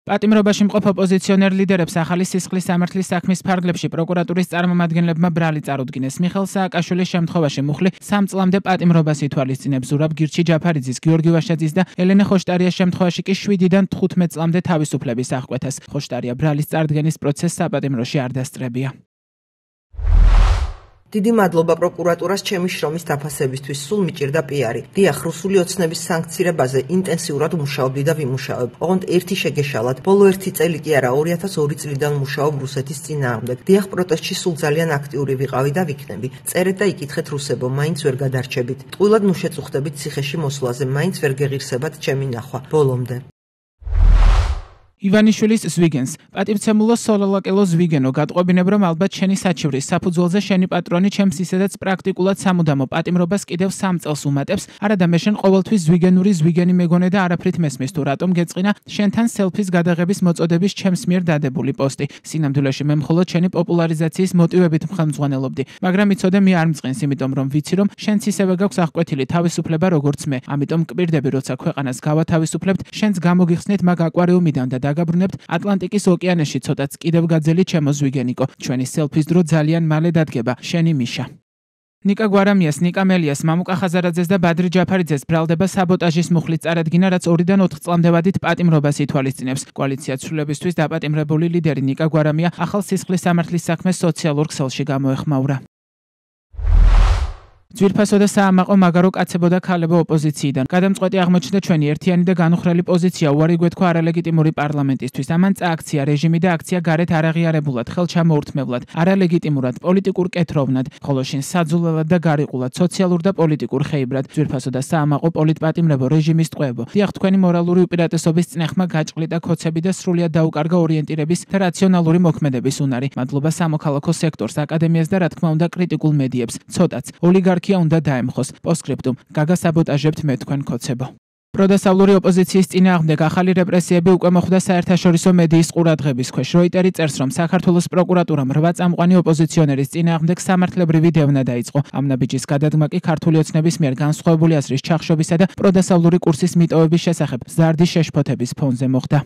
პატიმრობაში მყოფ ოპოზიციონერ ლიდერებს ახალი სისხლის სამართლის საქმის ფარგლებში პროკურატურის წარმომადგენლებმა ბრალი წარუდგინეს. მიხეილ სააკაშვილის შემთხვევაში მუხლი 3 წლამდე პატიმრობას ითვალისწინებს. ზურაბ გირჩი ჯაფარიძის, გიორგი ვაშაძის და ელენე ხოშტარიას შემთხვევაში კი 7-დან 15 წლამდე თავისუფლების აღკვეთას. ხოშტარია ბრალის წარდგენის პროცესს საპატიმროში არ დასწრებია. დიდი მადლობა პროკურატურას ჩემი შრომის დაფასებისთვის, სულ მიჭირდა პიარი. დიახ, რუსული ოცნების სანქცირებაზე ინტენსიურად ვმუშაობდი და ვიმუშავებ. ოღონდ ერთი შეგეშალათ. ბოლო 1 წელი კი არა, 2002 წლიდან ვმუშაობ რუსეთის წინააღმდეგ. დიახ, პროტესტში სულ ძალიან აქტიური ვიყავი და ვიქნები. წერეთ და იკითხეთ რუსებო, მაინც ვერ გადარჩებით. ტყუილად ნუ შეწუხდებით ციხეში მოსვლაზე, მაინც ვერ გეღირსებათ ჩემი ნახვა. ბოლომდე. ივანიშვილის ზვიგენს. პატივცემულო სოლოლაკელო ზვიგენო, გატყობინებ რომ ალბათ შენი საჩივრის საფუძველზე შენი პატრონი ჩემს ისედაც პრაქტიკულად სამუდამო პატიმრობას კიდევ 3 წელს უმატებს. არადა მე შენ ყოველთვის ზვიგენური ზვიგენი მეგონე და არაფრით მესმის თუ რატომ გეწყინა შენთან სელფის გადაღების მოწოდების ჩემს მიერ დადებული პოსტი. სინამდვილეში მე მხოლოდ შენი პოპულარიზაციის მოტივებით მხმზღანელობდი, მაგრამ იცოდე მე არ მწყინს, იმიტომ რომ ვიცი რომ შენც ისევე გაქვს აღკვეთილი თავისუფლება როგორც მე. ამიტომ კვირდები როცა ქვეყანას გავათავისუფლებთ, შენც გამოგიხსნით მაგ აკვარიუმიდან და დაგაბრუნებთ ატლანტიკის ოკეანეში ცოტაც კიდევ გაძელი ჩემო ზვიგენიკო. ჩვენი სელფის დრო ძალიან მალე დადგება. შენი მიშა. ნიკა გვარამიას, ნიკა მელიას, მამუკა ხაზარაძეს და ბადრი ჯაფარიძეს ბრალდება საბოტაჟის მუხლით წარადგინა, რაც 2-დან 4 წლამდე ვადით პატიმრობას ითვალისწინებს. კოალიცია ცვლილებისთვის დაპატიმრებული ლიდერი ნიკა გვარამია ახალ სისხლის სამართლის საქმეს სოციალურ ქსელში გამოეხმაურა. ძვირფასო და საამაყო მაგარო კაცებო და ქალებო ოპოზიციიდან. გადამწყვეტი აღმოჩნდა ჩვენი ერთიანი და განუხრელი პოზიცია უარი გვეთქვა არალეგიტიმური პარლამენტისთვის. ამან წააქცია რეჟიმი და აქცია გარეთ არაღიარებულად, ხელჩამოურთმებლად, არალეგიტიმურად, პოლიტიკურ კეთროვნად, ხოლო შინ საძულელად და გარიყულად, სოციალურ და პოლიტიკურ ხეიბრად. ძვირფასო და საამაყო პოლიტპატიმრებო, რეჟიმის ტყვეებო. დიახ, თქვენი მორალური უპირატესობის წნეხმა გაჭყლიტა ქოცები და სრულიად დაუკარგა ორიენტირების და რაციონალური მოქმედების უნარი. მადლობა სამოქალაქო სექტორს, აკადემიას და რა თქმა უნდა კრიტიკულ მედიებს. ცოტაც ოლიგარქია უნდა დაემხოს. პოსტსკრიპტუმ. გაგასაბოტაჟებთ მე თქვენ ქოცებო. პროდასავლური ოპოზიციის წინააღმდეგ ახალი რეპრესიები უკვე მოხვდა საერთაშორისო მედიის ყურადღების ქვეშ. როიტერი წერს, რომ საქართველოს პროკურატურამ 8 წამყვანი ოპოზიციონერის წინააღმდეგ სამართლებრივი დევნა დაიწყო. ამ ნაბიჯის გადადგმა კი ქართული ოცნების მიერ განსხვავებული აზრის ჩახშობისა და პროდასავლური კურსის მიტოვების შესახებ ზარდი შეშფოთების ფონზე მოხდა.